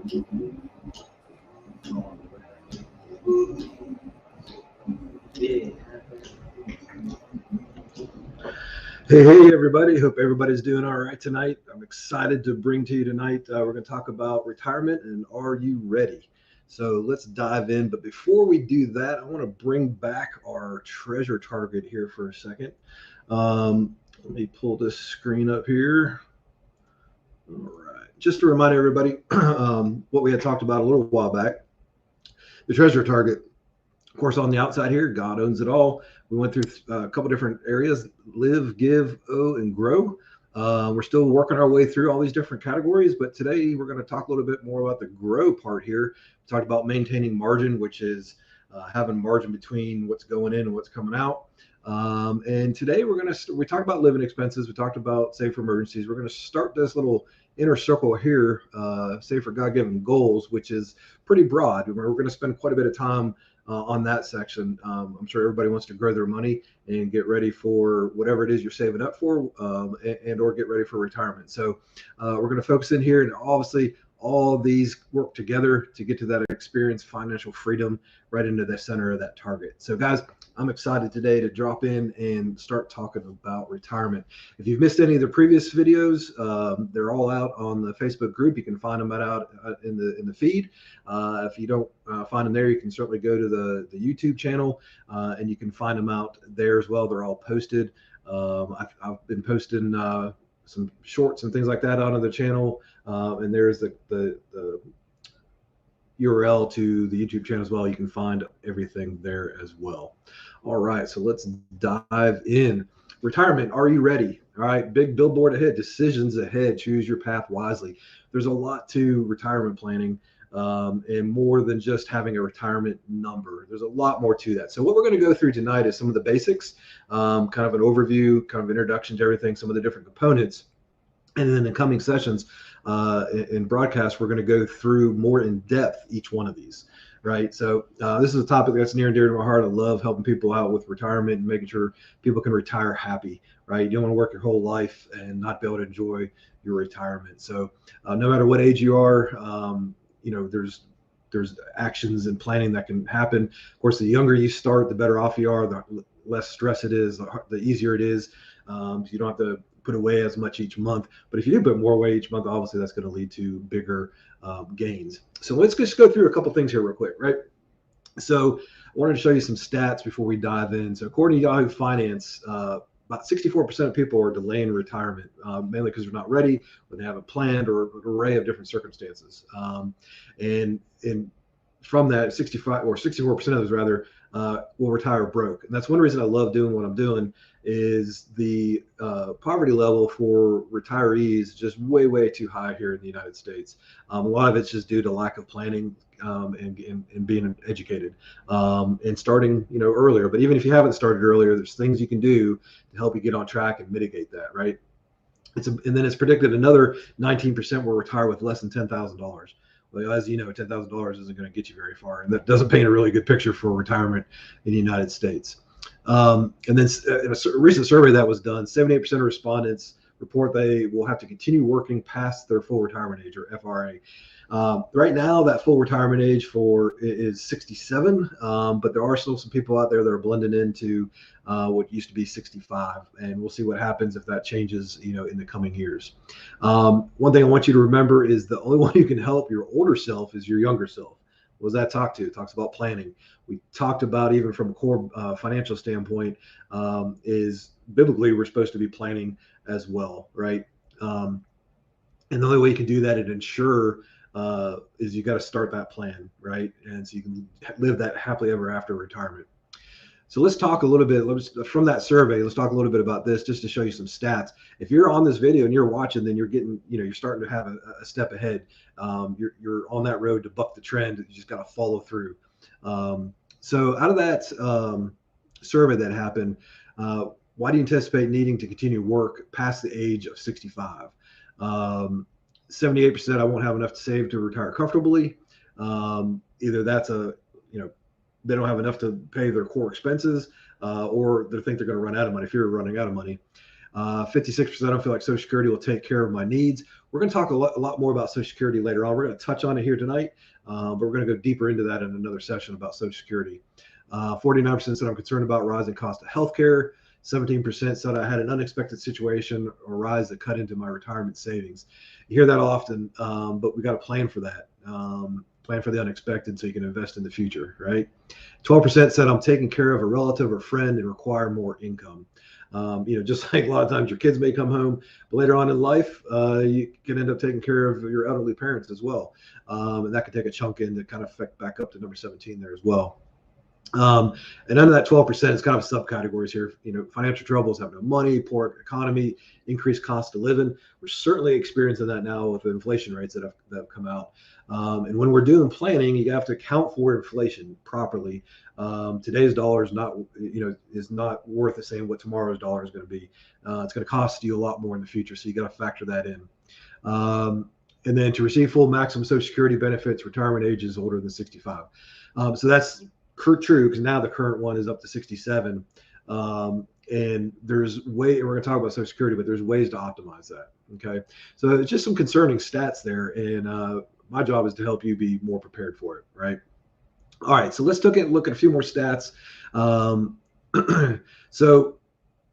Hey, everybody. Hope everybody's doing all right tonight. I'm excited to bring to you tonight. We're going to talk about retirement and are you ready? So let's dive in. But before we do that, I want to bring back our treasure target here for a second. Let me pull this screen up here. All right. Just to remind everybody what we had talked about a little while back. The treasure target, of course, on the outside here, God owns it all. We went through a couple different areas: live, give, owe, and grow. We're still working our way through all these different categories, but today we're going to talk a little bit more about the grow part here. We talked about maintaining margin, which is having margin between what's going in and what's coming out. And today we talked about living expenses. We talked about save for emergencies. We're going to start this little inner circle here, save for God-given goals, which is pretty broad. We're going to spend quite a bit of time on that section. I'm sure everybody wants to grow their money and get ready for whatever it is you're saving up for, and or get ready for retirement. So we're going to focus in here, and obviously all these work together to get to that experience, financial freedom, right into the center of that target. So guys, I'm excited today to drop in and start talking about retirement. If you've missed any of the previous videos, they're all out on the Facebook group. You can find them out in the feed. If you don't find them there, you can certainly go to the YouTube channel, and you can find them out there as well. They're all posted. I've been posting some shorts and things like that onto the channel, and there's the URL to the YouTube channel as well. You can find everything there as well. All right, so let's dive in. Retirement, are you ready? All right, big billboard ahead, decisions ahead, choose your path wisely. There's a lot to retirement planning, and more than just having a retirement number. There's a lot more to that. So what we're going to go through tonight is some of the basics, kind of an overview, kind of introduction to everything, some of the different components. And then in the coming sessions in broadcast, we're going to go through more in depth each one of these, right? So this is a topic that's near and dear to my heart. I love helping people out with retirement and making sure people can retire happy, right? You don't want to work your whole life and not be able to enjoy your retirement. So no matter what age you are, there's actions and planning that can happen. Of course, the younger you start, the better off you are, the less stress it is, the easier it is. You don't have to put away as much each month. But if you do put more away each month, obviously that's going to lead to bigger gains. So let's just go through a couple things here real quick, right? So I wanted to show you some stats before we dive in. So according to Yahoo Finance, about 64% of people are delaying retirement, mainly because they're not ready, or they haven't planned, or an array of different circumstances. And from that, 65 or 64% of those rather will retire broke. And that's one reason I love doing what I'm doing, is the poverty level for retirees just way too high here in the United States. A lot of it's just due to lack of planning and being educated and starting earlier. But even if you haven't started earlier, there's things you can do to help you get on track and mitigate that, right? And then it's predicted another 19% will retire with less than $10,000. Well, as you know, $10,000 isn't going to get you very far, and that doesn't paint a really good picture for retirement in the United States. And then in a recent survey that was done, 78% of respondents report they will have to continue working past their full retirement age, or FRA. Right now, that full retirement age is 67, but there are still some people out there that are blending into what used to be 65, and we'll see what happens if that changes, in the coming years. One thing I want you to remember is the only one who can help your older self is your younger self. What does that talk to? It talks about planning. We talked about, even from a core financial standpoint, is biblically we're supposed to be planning as well, right? And the only way you can do that and ensure is you got to start that plan, right? And so you can live that happily ever after retirement. So let's talk a little bit from that survey. Let's talk a little bit about this, just to show you some stats. If you're on this video and you're watching, then you're getting, you're starting to have a step ahead. You're on that road to buck the trend. You just got to follow through. So out of that survey that happened, why do you anticipate needing to continue work past the age of 65? 78%, I won't have enough to save to retire comfortably. Either that's they don't have enough to pay their core expenses, or they think they're going to run out of money. If you're running out of money, 56% I feel like Social Security will take care of my needs. We're going to talk a lot more about Social Security later on. We're going to touch on it here tonight, but we're going to go deeper into that in another session about Social Security. 49% said I'm concerned about rising cost of healthcare. 17% said I had an unexpected situation arise that cut into my retirement savings. You hear that often, but we got to plan for that. Plan for the unexpected so you can invest in the future, right? 12% said I'm taking care of a relative or friend and require more income. Just like a lot of times your kids may come home, but later on in life, you can end up taking care of your elderly parents as well. And that can take a chunk in to kind of affect back up to number 17 there as well. And under that 12% is kind of subcategories here. Financial troubles, have no money, poor economy, increased cost of living. We're certainly experiencing that now with the inflation rates that have come out. And when we're doing planning, you have to account for inflation properly. Today's dollar is not worth the same what tomorrow's dollar is going to be. It's going to cost you a lot more in the future, so you got to factor that in. And then to receive full maximum Social Security benefits, retirement age is older than 65. So that's true, because now the current one is up to 67. And we're going to talk about Social Security, but there's ways to optimize that. Okay. So it's just some concerning stats there. And my job is to help you be more prepared for it. Right. All right. So let's look at a few more stats. So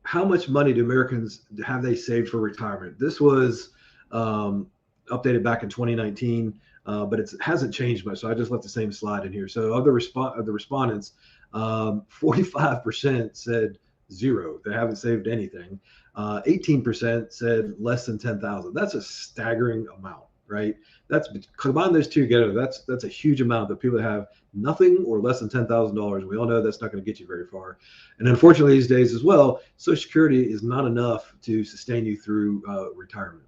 how much money do Americans have they saved for retirement? This was updated back in 2019. But it hasn't changed much, so I just left the same slide in here. So of the respondents, 45% said zero; they haven't saved anything. 18% said less than 10,000. That's a staggering amount, right? That's combine those two together. That's a huge amount of people that have nothing or less than $10,000. We all know that's not going to get you very far. And unfortunately, these days as well, Social Security is not enough to sustain you through retirement.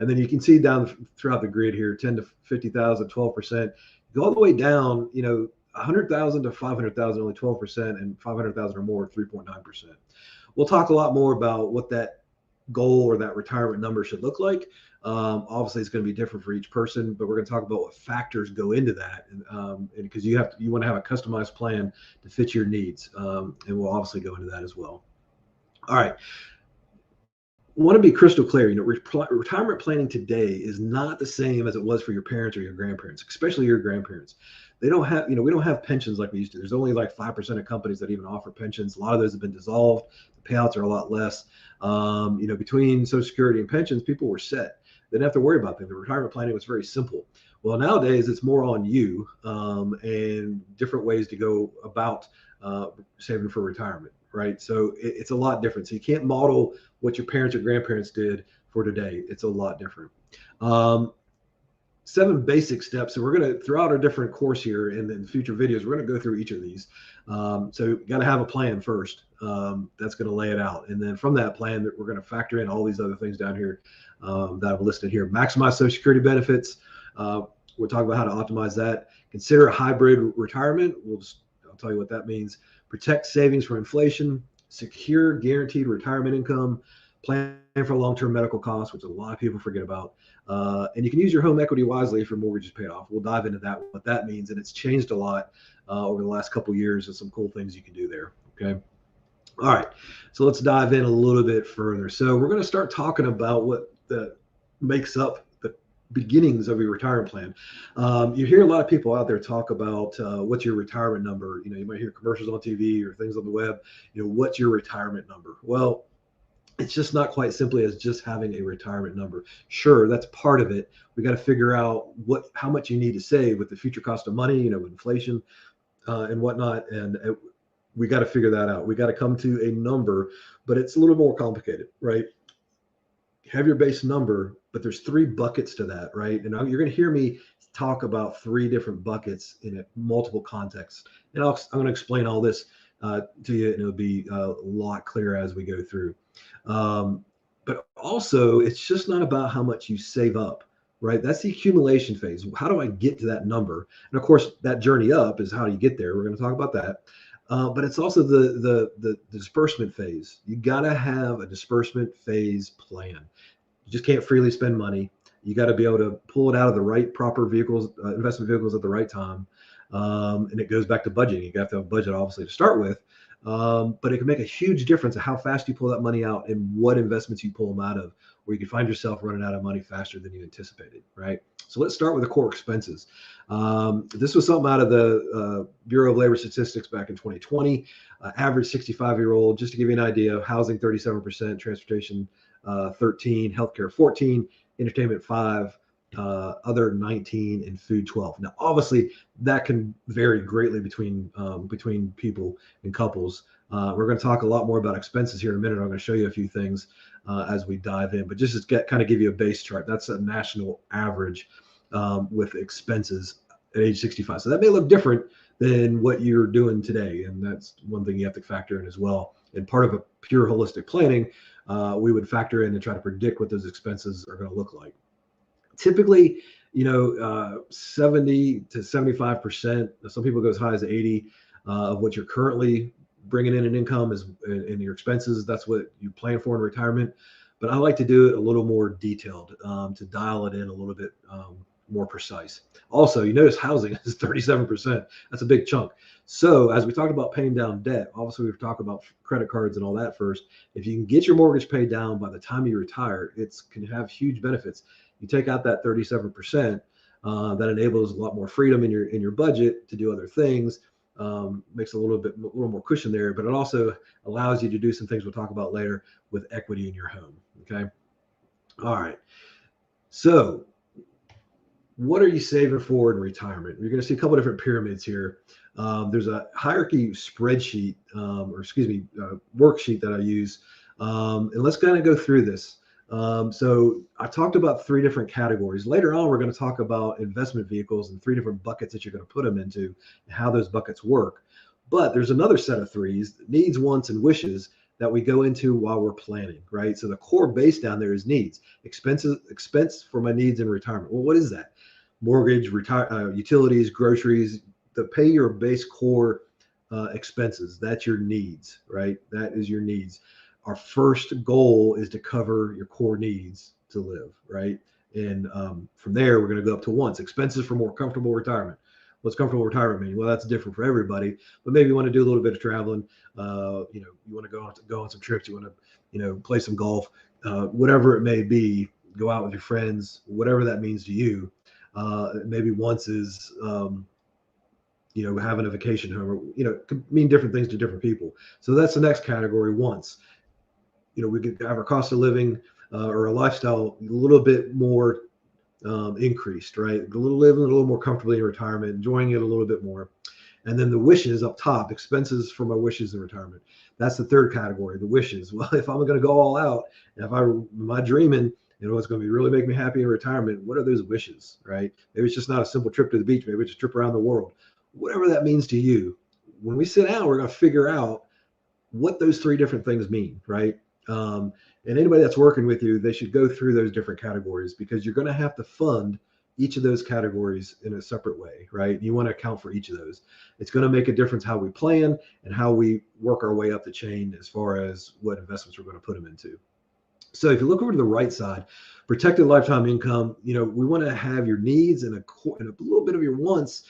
And then you can see down throughout the grid here, 10 to 50,000, 12%. Go all the way down, 100,000 to 500,000, only 12%, and 500,000 or more, 3.9%. We'll talk a lot more about what that goal or that retirement number should look like. Obviously, it's going to be different for each person, but we're going to talk about what factors go into that, and because you want to have a customized plan to fit your needs, and we'll obviously go into that as well. All right. Want to be crystal clear, retirement planning today is not the same as it was for your parents or your grandparents, especially your grandparents. They don't have, we don't have pensions like we used to. There's only like 5% of companies that even offer pensions. A lot of those have been dissolved. The payouts are a lot less. Between Social Security and pensions, people were set. They didn't have to worry about them. The retirement planning was very simple. Well, nowadays it's more on you and different ways to go about saving for retirement. Right. So it's a lot different. So you can't model what your parents or grandparents did for today. It's a lot different. 7 basic steps. So we're going to, throughout our different course here and in future videos, we're going to go through each of these. So you got to have a plan first. That's going to lay it out. And then from that plan, we're going to factor in all these other things down here that I've listed here. Maximize Social Security benefits. We'll talk about how to optimize that. Consider a hybrid retirement. I'll tell you what that means. Protect savings from inflation, secure guaranteed retirement income, plan for long-term medical costs, which a lot of people forget about. And you can use your home equity wisely if your mortgage is paid off. We'll dive into that, what that means. And it's changed a lot over the last couple of years, and some cool things you can do there. Okay. All right. So let's dive in a little bit further. So we're going to start talking about what makes up the beginnings of your retirement plan. You hear a lot of people out there talk about what's your retirement number. You might hear commercials on TV or things on the web. What's your retirement number? Well, it's just not quite simply as just having a retirement number. Sure, that's part of it. We got to figure out how much you need to save with the future cost of money, inflation and whatnot. And we got to figure that out. We got to come to a number, but it's a little more complicated, right? Have your base number, but there's 3 buckets to that, right? And you're going to hear me talk about 3 different buckets in multiple contexts. And I'm going to explain all this to you, and it'll be a lot clearer as we go through. But also, it's just not about how much you save up, right? That's the accumulation phase. How do I get to that number? And of course, that journey up is how you get there. We're going to talk about that. But it's also the disbursement phase. You got to have a disbursement phase plan. You just can't freely spend money. You got to be able to pull it out of the right proper vehicles, investment vehicles at the right time. And it goes back to budgeting. You got to have a budget, obviously, to start with. But it can make a huge difference of how fast you pull that money out and what investments you pull them out of, where you can find yourself running out of money faster than you anticipated, right? So let's start with the core expenses. This was something out of the Bureau of Labor Statistics back in 2020. Average 65-year-old, just to give you an idea, housing 37%, transportation 13, healthcare 14, entertainment 5, other 19, and food 12. Now, obviously, that can vary greatly between people and couples. We're going to talk a lot more about expenses here in a minute. I'm going to show you a few things as we dive in, but just to kind of give you a base chart, that's a national average with expenses at age 65. So that may look different than what you're doing today, and that's one thing you have to factor in as well. And part of a pure holistic planning, we would factor in and try to predict what those expenses are going to look like. Typically, 70 to 75%, some people go as high as 80 of what you're currently bringing in income is in your expenses. That's what you plan for in retirement. But I like to do it a little more detailed to dial it in a little bit more precise. Also, you notice housing is 37%. That's a big chunk. So as we talked about paying down debt, obviously we've talked about credit cards and all that first. If you can get your mortgage paid down by the time you retire, it can have huge benefits. You take out that 37%, that enables a lot more freedom in your budget to do other things. Makes a little more cushion there, but it also allows you to do some things we'll talk about later with equity in your home. Okay. All right. So what are you saving for in retirement? You're going to see a couple of different pyramids here. There's a hierarchy spreadsheet, worksheet that I use. And let's kind of go through this. So I talked about 3 different categories. Later on, we're going to talk about investment vehicles and 3 different buckets that you're going to put them into and how those buckets work. But there's another set of 3s, needs, wants, and wishes, that we go into while we're planning, right? So the core base down there is needs, expense for my needs in retirement. Well, what is that? Mortgage, utilities, groceries, to pay your base core expenses. That's your needs, right? That is your needs. Our first goal is to cover your core needs to live, right? And from there, we're going to go up to wants, expenses for more comfortable retirement. What's comfortable retirement mean? Well, that's different for everybody, but maybe you want to do a little bit of traveling. You want to go on some trips. You want to, play some golf, whatever it may be. Go out with your friends, whatever that means to you. Maybe once is, having a vacation home. It could mean different things to different people. So that's the next category. Once, we could have our cost of living or a lifestyle a little bit more increased, right? Living a little more comfortably in retirement, enjoying it a little bit more. And then the wishes up top, expenses for my wishes in retirement. That's the third category, the wishes. Well, if I'm going to go all out, and if my dreaming, what's going to be really make me happy in retirement, what are those wishes, right? Maybe it's just not a simple trip to the beach. Maybe it's a trip around the world. Whatever that means to you. When we sit down, we're going to figure out what those 3 different things mean, right? And anybody that's working with you, they should go through those different categories, because you're going to have to fund each of those categories in a separate way, right? You want to account for each of those. It's going to make a difference how we plan and how we work our way up the chain as far as what investments we're going to put them into. So if you look over to the right side, protected lifetime income, we want to have your needs and a little bit of your wants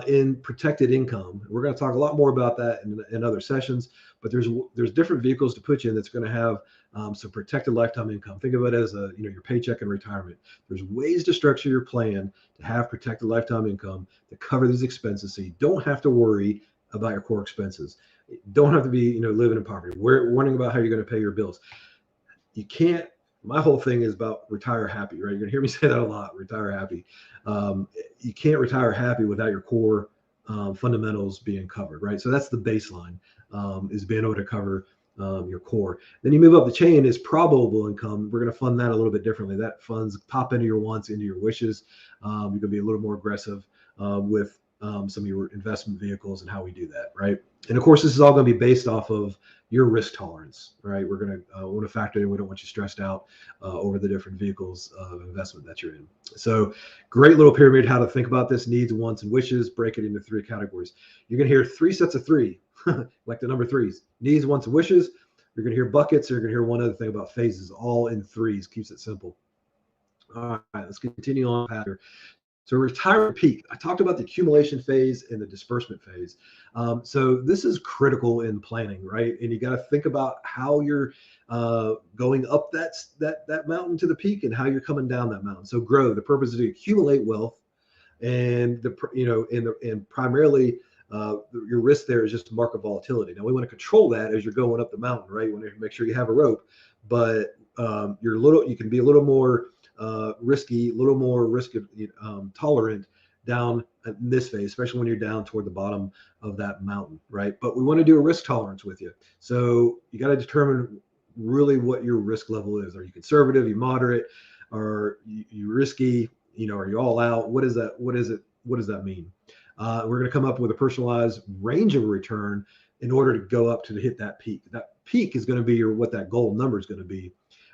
in protected income. We're going to talk a lot more about that in other sessions, but there's different vehicles to put you in that's going to have some protected lifetime income. Think of it as your paycheck in retirement. There's ways to structure your plan to have protected lifetime income to cover these expenses, so you don't have to worry about your core expenses. You don't have to be living in poverty. We're wondering about how you're going to pay your bills. You can't. My whole thing is about retire happy, right? You're gonna hear me say that a lot. Retire happy. You can't retire happy without your core fundamentals being covered, right? So that's the baseline, is being able to cover your core. Then you move up the chain is probable income. We're going to fund that a little bit differently. That funds pop into your wants, into your wishes. You're going to be a little more aggressive with some of your investment vehicles and how we do that, right? And of course, this is all going to be based off of your risk tolerance, right? We're going to want to factor in. We don't want you stressed out over the different vehicles of investment that you're in. So great little pyramid, how to think about this: needs, wants, and wishes. Break it into 3 categories. You're going to hear 3 sets of 3, like the number 3s: needs, wants, and wishes. You're going to hear buckets. You're going to hear one other thing about phases, all in 3s. Keeps it simple. All right, let's continue on here. So retirement peak. I talked about the accumulation phase and the disbursement phase. So this is critical in planning, right? And you got to think about how you're going up that mountain to the peak and how you're coming down that mountain. So grow. The purpose is to accumulate wealth, and and primarily your risk there is just market volatility. Now we want to control that as you're going up the mountain, right? You want to make sure you have a rope, but you can be a little more risky, a little more risk tolerant down in this phase, especially when you're down toward the bottom of that mountain, right? But we want to do a risk tolerance with you. So you got to determine really what your risk level is. Are you conservative? Are you moderate? Are you risky? Are you all out? What is that? What does that mean? We're going to come up with a personalized range of return in order to go up to hit that peak. That peak is going to be what that goal number is going to be.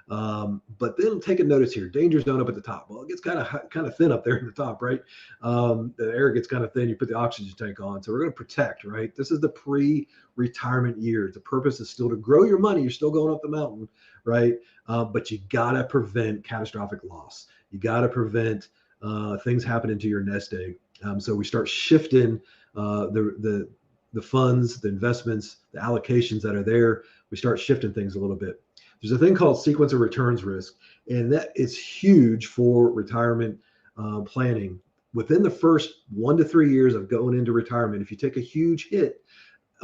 But then take a notice here. Danger zone up at the top. Well, it gets kind of thin up there at the top, right? The air gets kind of thin. You put the oxygen tank on. So we're going to protect, right? This is the pre-retirement years. The purpose is still to grow your money. You're still going up the mountain, right? But you got to prevent catastrophic loss. You got to prevent things happening to your nest egg. So we start shifting the funds, the investments, the allocations that are there. We start shifting things a little bit. There's a thing called sequence of returns risk, and that is huge for retirement planning. Within the first 1 to 3 years of going into retirement, if you take a huge hit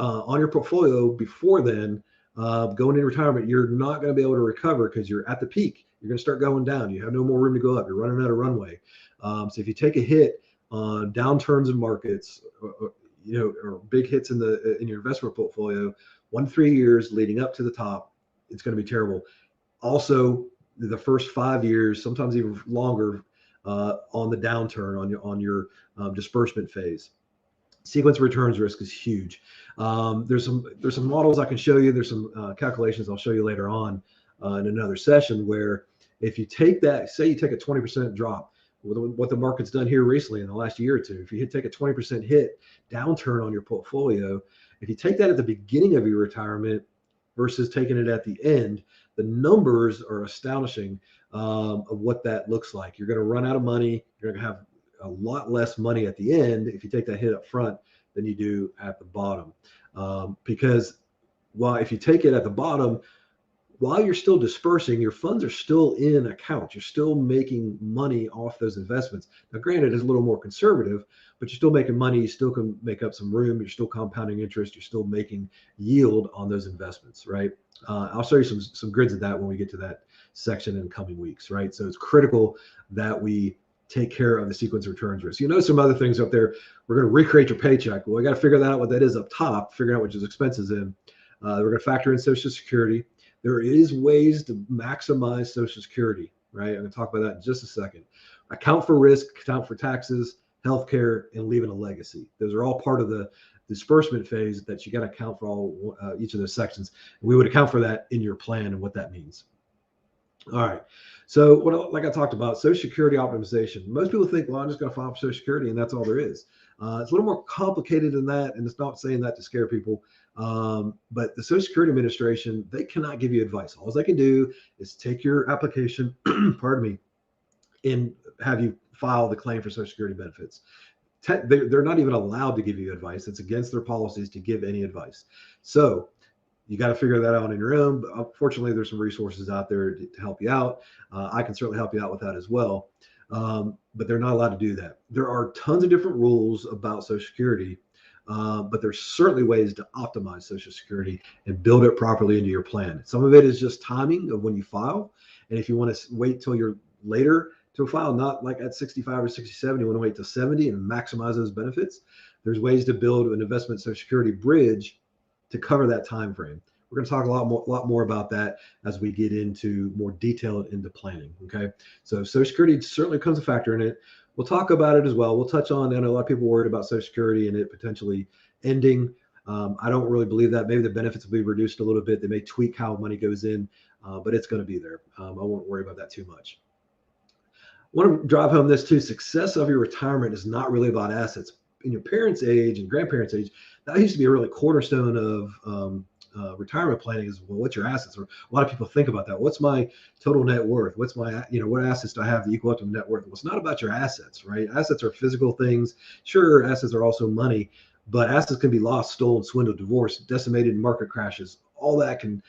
on your portfolio before then, going into retirement, you're not going to be able to recover because you're at the peak. You're going to start going down. You have no more room to go up. You're running out of runway. So if you take a hit on downturns in markets, or big hits in your investment portfolio, 1 to 3 years leading up to the top, it's going to be terrible. Also, the first 5 years, sometimes even longer, on the downturn on your disbursement phase. Sequence returns risk is huge. There's some models I can show you. There's some calculations I'll show you later on in another session where if you take that, say you take a 20% drop, what the market's done here recently in the last year or two, if you take a 20% hit downturn on your portfolio, if you take that at the beginning of your retirement versus taking it at the end, the numbers are astonishing of what that looks like. You're going to run out of money. You're going to have a lot less money at the end if you take that hit up front than you do at the bottom. Because if you take it at the bottom, while you're still dispersing, your funds are still in accounts. You're still making money off those investments. Now, granted, it's a little more conservative, but you're still making money. You still can make up some room. You're still compounding interest. You're still making yield on those investments, right? I'll show you some grids of that when we get to that section in coming weeks, right? So it's critical that we take care of the sequence returns risk. You know, some other things up there. We're going to recreate your paycheck. Well, we got to figure that out, what that is up top, figuring out which is expenses in. We're going to factor in Social Security. There is ways to maximize Social Security, right? I'm going to talk about that in just a second. Account for risk, account for taxes, healthcare, and leaving a legacy. Those are all part of the disbursement phase that you got to account for all each of those sections. And we would account for that in your plan and what that means. All right. So like I talked about, Social Security optimization. Most people think, well, I'm just going to file for Social Security and that's all there is. It's a little more complicated than that. And it's not saying that to scare people. But the Social Security Administration, they cannot give you advice. All they can do is take your application, pardon me, and have you file the claim for Social Security benefits. They're not even allowed to give you advice. It's against their policies to give any advice. So you got to figure that out on your own. But fortunately, there's some resources out there to help you out. I can certainly help you out with that as well. But they're not allowed to do that. There are tons of different rules about Social Security, but there's certainly ways to optimize Social Security and build it properly into your plan. Some of it is just timing of when you file. And if you want to wait till you're later to file, not like at 65 or 67, you want to wait till 70 and maximize those benefits. There's ways to build an investment Social Security bridge to cover that time frame. We're going to talk a lot more about that as we get into more detail into planning. Okay, so Social Security certainly becomes a factor in it. We'll talk about it as well. We'll touch on, I know a lot of people worried about Social Security and it potentially ending. I don't really believe that. Maybe the benefits will be reduced a little bit. They may tweak how money goes in, but it's going to be there. I won't worry about that too much. I want to drive home this too. Success of your retirement is not really about assets. In your parents' age and grandparents' age, that used to be a really cornerstone of retirement planning is, well, what's your assets? Or a lot of people think about that. What's my total net worth? What's my, what assets do I have that equal up to net worth? Well, it's not about your assets, right? Assets are physical things. Sure, assets are also money, but assets can be lost, stolen, swindled, divorced, decimated in market crashes. All that can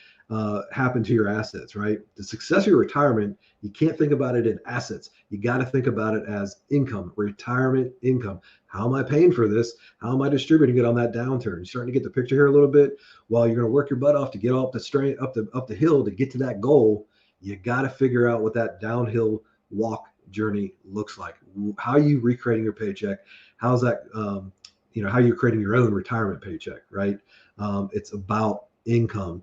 happen to your assets, right? The success of your retirement, you can't think about it in assets. You got to think about it as income, retirement income. How am I paying for this? How am I distributing it on that downturn? You're starting to get the picture here a little bit. While you're going to work your butt off to get up the hill to get to that goal, you got to figure out what that downhill walk journey looks like. How are you recreating your paycheck? How's that? How you're creating your own retirement paycheck, right? It's about income.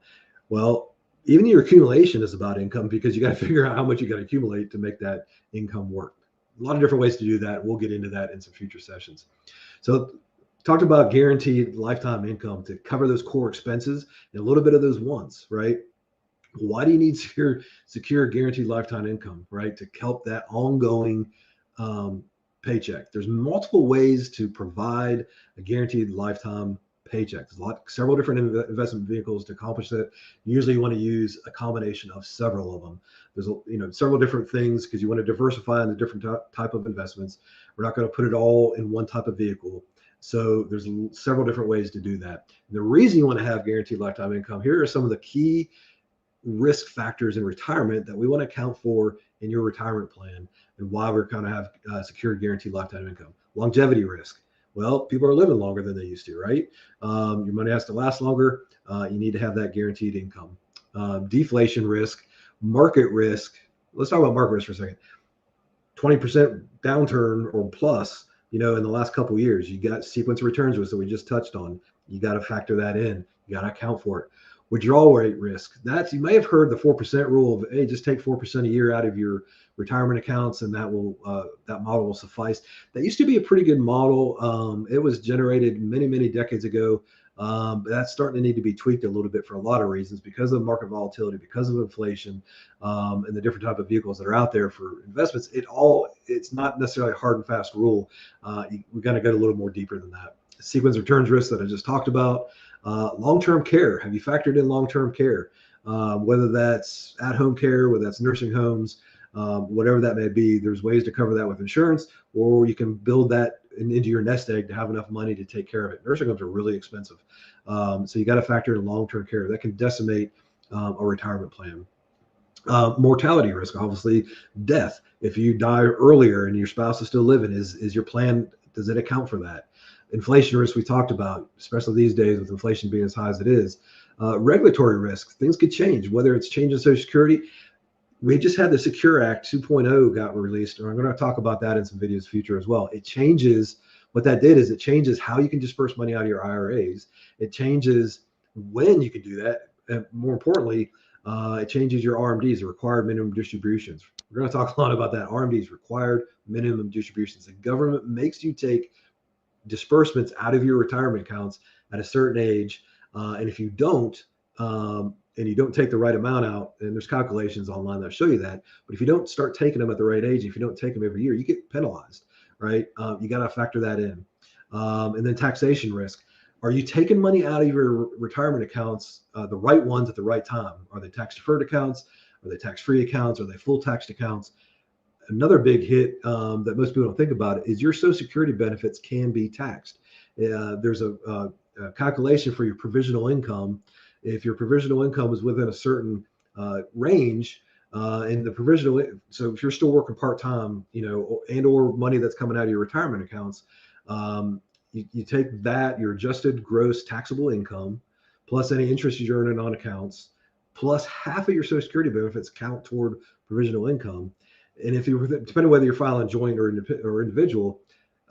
Well, even your accumulation is about income, because you got to figure out how much you got to accumulate to make that income work. A lot of different ways to do that. We'll get into that in some future sessions. So talked about guaranteed lifetime income to cover those core expenses and a little bit of those wants, right? Why do you need secure guaranteed lifetime income, right? To help that ongoing paycheck. There's multiple ways to provide a guaranteed lifetime paycheck. There's several different investment vehicles to accomplish that. Usually you want to use a combination of several of them. There's several different things, because you want to diversify in the different type of investments. We're not going to put it all in one type of vehicle. So there's several different ways to do that. And the reason you want to have guaranteed lifetime income, here are some of the key risk factors in retirement that we want to account for in your retirement plan, and why we're going to have secured guaranteed lifetime income. Longevity risk. Well, people are living longer than they used to, right? Your money has to last longer. You need to have that guaranteed income. Deflation risk, market risk. Let's talk about market risk for a second. 20% downturn or plus, in the last couple of years. You got sequence of returns risk that we just touched on. You got to factor that in. You got to account for it. Withdrawal rate risk. You may have heard the 4% rule of, hey, just take 4% a year out of your retirement accounts, and that model will suffice. That used to be a pretty good model. It was generated many, many decades ago. But that's starting to need to be tweaked a little bit for a lot of reasons, because of market volatility, because of inflation, and the different type of vehicles that are out there for investments. It's not necessarily a hard and fast rule. We've got to go a little more deeper than that. Sequence returns risk that I just talked about. Long-term care. Have you factored in long-term care? Whether that's at-home care, whether that's nursing homes, whatever that may be, there's ways to cover that with insurance, or you can build that into your nest egg to have enough money to take care of it. Nursing homes are really expensive. So you got to factor in long-term care. That can decimate a retirement plan. Mortality risk, obviously death. If you die earlier and your spouse is still living, is your plan, does it account for that? Inflation risk we talked about, especially these days with inflation being as high as it is. Regulatory risk, things could change, whether it's changing Social Security. We just had the Secure Act 2.0 got released, and I'm going to talk about that in some videos future as well. It changes, what that did is it changes how you can disperse money out of your IRAs. It changes when you can do that. And more importantly, it changes your RMDs, the required minimum distributions. We're going to talk a lot about that. RMDs, required minimum distributions. The government makes you take disbursements out of your retirement accounts at a certain age. And if you don't, and you don't take the right amount out, and there's calculations online that show you that, but if you don't start taking them at the right age, if you don't take them every year, you get penalized, right? You got to factor that in. And then taxation risk. Are you taking money out of your retirement accounts, the right ones at the right time? Are they tax deferred accounts? Are they tax-free accounts? Are they full taxed accounts? Another big hit that most people don't think about is your Social Security benefits can be taxed. There's a calculation for your provisional income. If your provisional income is within a certain range, and the provisional, so if you're still working part-time, and or money that's coming out of your retirement accounts, you take that, your adjusted gross taxable income, plus any interest you're earning on accounts, plus half of your Social Security benefits count toward provisional income. And if you, depending on whether you're filing joint or individual,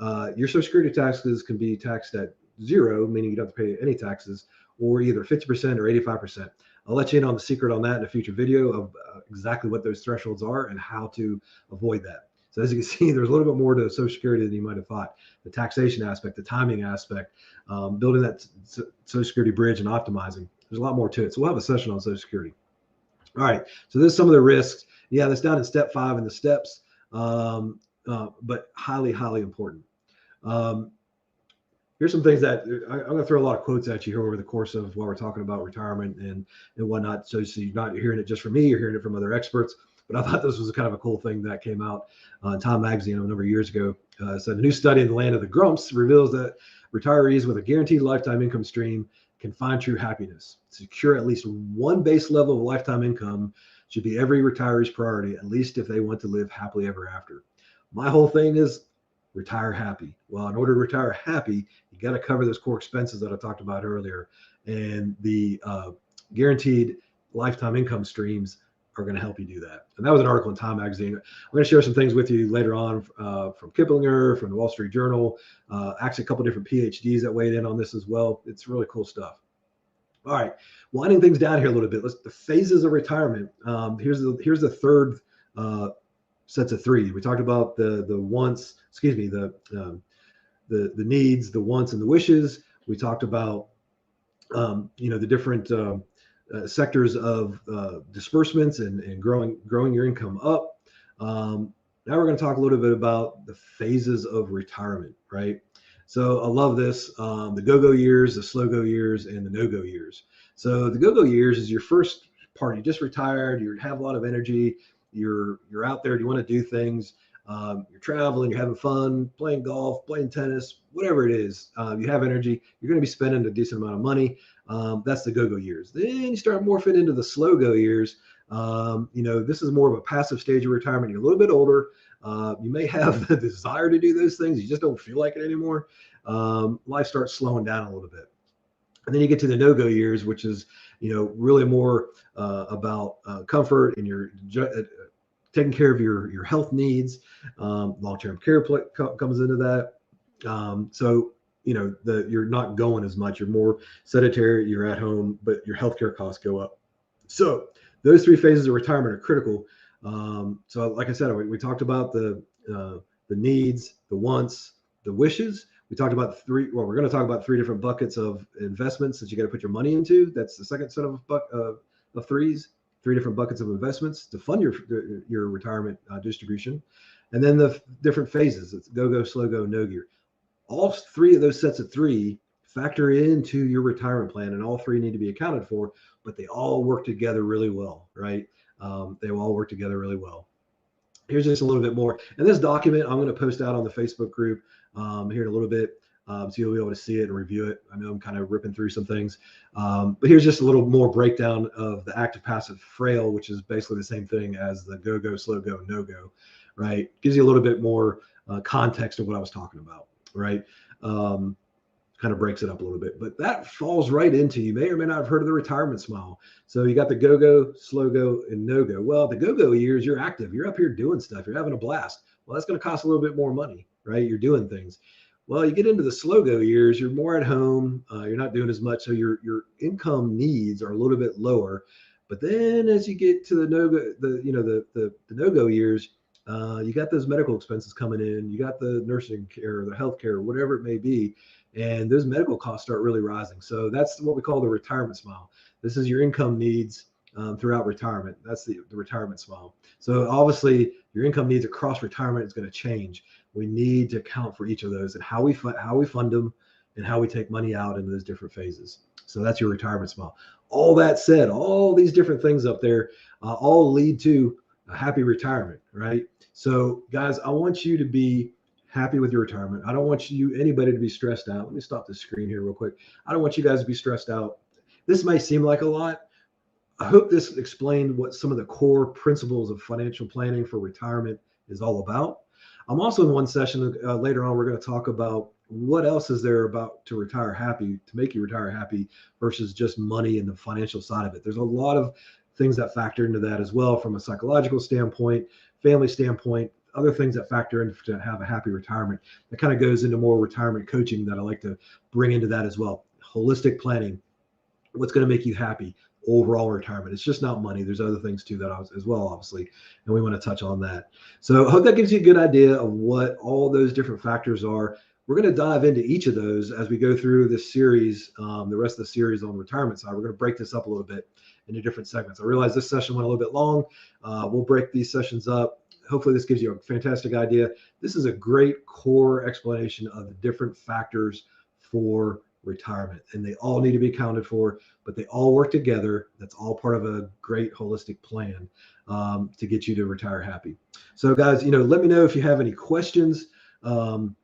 your Social Security taxes can be taxed at zero, meaning you don't have to pay any taxes, or either 50% or 85%. I'll let you in on the secret on that in a future video of exactly what those thresholds are and how to avoid that. So as you can see, there's a little bit more to Social Security than you might have thought. The taxation aspect, the timing aspect, building that Social Security bridge and optimizing. There's a lot more to it. So we'll have a session on Social Security. All right, so there's some of the risks. Yeah, that's down in step 5 in the steps, but highly, highly important. here's some things that I'm going to throw a lot of quotes at you here over the course of while we're talking about retirement and whatnot. So you're not hearing it just from me, you're hearing it from other experts. But I thought this was kind of a cool thing that came out in Time Magazine a number of years ago. So a new study in the land of the Grumps reveals that retirees with a guaranteed lifetime income stream can find true happiness. Secure at least one base level of lifetime income should be every retiree's priority, at least if they want to live happily ever after. My whole thing is retire happy. Well, in order to retire happy, you got to cover those core expenses that I talked about earlier. And the guaranteed lifetime income streams are going to help you do that. And that was an article in Time Magazine. I'm going to share some things with you later on from Kiplinger, from the Wall Street Journal, actually a couple different PhDs that weighed in on this as well. It's really cool stuff. All right, winding things down here a little bit. The phases of retirement. Here's the third sets of three. We talked about the wants, the needs, the wants, and the wishes. We talked about the different sectors of disbursements and growing your income up. Now we're going to talk a little bit about the phases of retirement, right? So I love this, the go-go years, the slow-go years, and the no-go years. So the go-go years is your first part. You just retired, you have a lot of energy, you're out there, you want to do things, you're traveling, you're having fun, playing golf, playing tennis, whatever it is, you have energy, you're going to be spending a decent amount of money. That's the go-go years. Then you start morphing into the slow-go years. This is more of a passive stage of retirement. You're a little bit older. You may have the desire to do those things. You just don't feel like it anymore. Life starts slowing down a little bit. And then you get to the no-go years, which is, really more about comfort and your taking care of your health needs. Long-term care comes into that. You're not going as much. You're more sedentary. You're at home, but your healthcare costs go up. So those three phases of retirement are critical. So like I said, we talked about the needs, the wants, the wishes. We talked about we're going to talk about three different buckets of investments that you got to put your money into. That's the second set of threes, three different buckets of investments to fund your retirement distribution. And then the different phases. It's go, slow-go, no-go. All three of those sets of three factor into your retirement plan, and all three need to be accounted for, but they all work together really well, right? They will all work together really well. Here's just a little bit more. And this document I'm going to post out on the Facebook group here in a little bit, so you'll be able to see it and review it. I know I'm kind of ripping through some things, but here's just a little more breakdown of the active, passive, frail, which is basically the same thing as the go, slow-go, no-go, right? Gives you a little bit more context of what I was talking about, right? Kind of breaks it up a little bit, but that falls right into, you may or may not have heard of the retirement smile. So you got the go, slow-go, and no-go. Well, the go years, you're active, you're up here doing stuff, you're having a blast. Well, that's going to cost a little bit more money, right? You're doing things. Well, you get into the slow-go years, you're more at home, you're not doing as much, so your income needs are a little bit lower. But then as you get to the no-go, the no-go years, you got those medical expenses coming in, you got the nursing care, the health care, whatever it may be, and those medical costs start really rising. So that's what we call the retirement smile. This is your income needs throughout retirement. That's the retirement smile. So obviously your income needs across retirement is going to change. We need to account for each of those and how we fund them and how we take money out into those different phases. So that's your retirement smile. All that said, all these different things up there all lead to a happy retirement, right? So guys, I want you to be happy with your retirement. I don't want anybody to be stressed out. Let me stop the screen here real quick. I don't want you guys to be stressed out. This may seem like a lot. I hope this explained what some of the core principles of financial planning for retirement is all about. I'm also in one session later on, we're going to talk about what else is there about to retire happy, to make you retire happy versus just money and the financial side of it. There's a lot of things that factor into that as well, from a psychological standpoint, family standpoint, other things that factor in to have a happy retirement. That kind of goes into more retirement coaching that I like to bring into that as well. Holistic planning, what's going to make you happy, overall retirement. It's just not money. There's other things too that as well, obviously, and we want to touch on that. So I hope that gives you a good idea of what all those different factors are. We're going to dive into each of those as we go through this series, the rest of the series on the retirement side. We're going to break this up a little bit into different segments. I realize this session went a little bit long. We'll break these sessions up. Hopefully this gives you a fantastic idea. This is a great core explanation of the different factors for retirement, and they all need to be accounted for, but they all work together. That's all part of a great holistic plan to get you to retire happy. So guys, let me know if you have any questions. I'm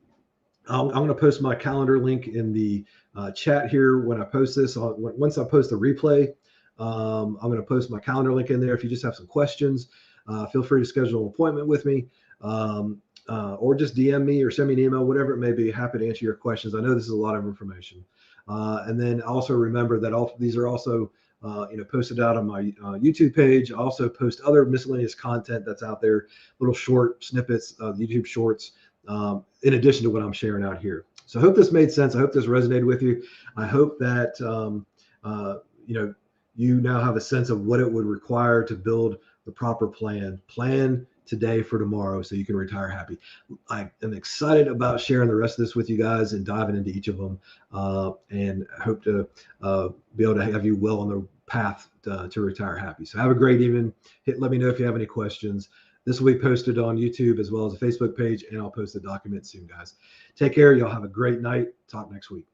going to post my calendar link in the chat here when I post this. Once I post the replay, I'm going to post my calendar link in there. If you just have some questions, feel free to schedule an appointment with me, or just DM me or send me an email, whatever it may be. Happy to answer your questions. I know this is a lot of information. And then also remember that these are also posted out on my YouTube page. I also post other miscellaneous content that's out there, little short snippets of YouTube shorts, in addition to what I'm sharing out here. So I hope this made sense. I hope this resonated with you. I hope that you now have a sense of what it would require to build the proper plan today for tomorrow, so you can retire happy. I am excited about sharing the rest of this with you guys and diving into each of them, and I hope to be able to have you well on the path to retire happy. So have a great evening. Let me know if you have any questions. This will be posted on YouTube as well as a Facebook page, and I'll post the document soon, guys. Take care. Y'all have a great night. Talk next week.